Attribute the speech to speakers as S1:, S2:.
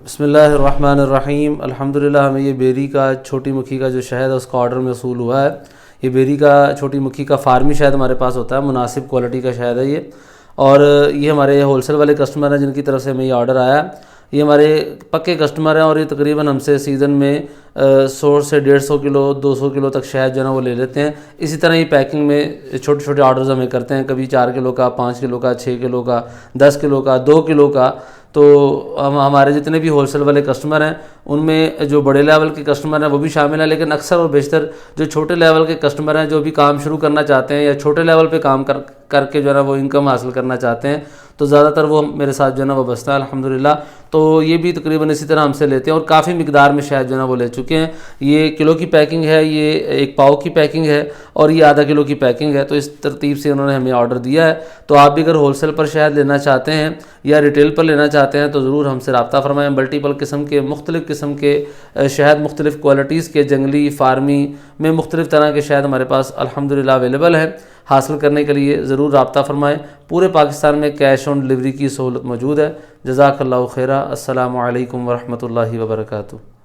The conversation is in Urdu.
S1: بسم اللہ الرحمن الرحیم۔ الحمدللہ ہمیں یہ بیری کا چھوٹی مکھی کا جو شہد ہے اس کا آرڈر موصول ہوا ہے۔ یہ بیری کا چھوٹی مکھی کا فارمی شہد ہمارے پاس ہوتا ہے، مناسب کوالٹی کا شہد ہے یہ، اور یہ ہمارے ہول سیل والے کسٹمر ہیں جن کی طرف سے ہمیں یہ آرڈر آیا ہے۔ یہ ہمارے پکے کسٹمر ہیں اور یہ تقریباً ہم سے سیزن میں 100 سے 150 کلو 200 کلو تک شہد جو ہے نا وہ لے لیتے ہیں۔ اسی طرح یہ پیکنگ میں چھوٹے چھوٹے آرڈرز ہمیں کرتے ہیں، کبھی 4 کلو کا، 5 کلو کا، 6 کلو کا، 10 کلو کا، 2 کلو کا۔ تو ہمارے جتنے بھی ہول سیل والے کسٹمر ہیں ان میں جو بڑے لیول کے کسٹمر ہیں وہ بھی شامل ہیں، لیکن اکثر اور بیشتر جو چھوٹے لیول کے کسٹمر ہیں جو بھی کام شروع کرنا چاہتے ہیں یا چھوٹے لیول پہ کام کر کے جو ہے نا وہ انکم حاصل کرنا چاہتے ہیں، تو زیادہ تر وہ میرے ساتھ جو ہے نا وہ بستا ہے الحمدللہ۔ تو یہ بھی تقریباً اسی طرح ہم سے لیتے ہیں اور کافی مقدار میں شہد جو ہے نا وہ لے چکے ہیں۔ یہ کلو کی پیکنگ ہے، یہ 1 پاؤ کی پیکنگ ہے اور یہ ½ کلو کی پیکنگ ہے۔ تو اس ترتیب سے انہوں نے ہمیں آرڈر دیا ہے۔ تو آپ بھی اگر ہول سیل پر شہد لینا چاہتے ہیں یا ریٹیل پر لینا چاہتے ہیں تو ضرور ہم سے رابطہ فرمائیں۔ ملٹیپل مختلف قسم کے شہد، مختلف کوالٹیز کے، جنگلی، فارمی میں مختلف طرح کے شہد ہمارے پاس الحمدللہ اویلیبل ہیں۔ حاصل کرنے کے لیے ضرور رابطہ فرمائیں۔ پورے پاکستان میں کیش آن ڈلیوری کی سہولت موجود ہے۔ جزاک اللہ خیرہ۔ السلام علیکم ورحمۃ اللہ وبرکاتہ۔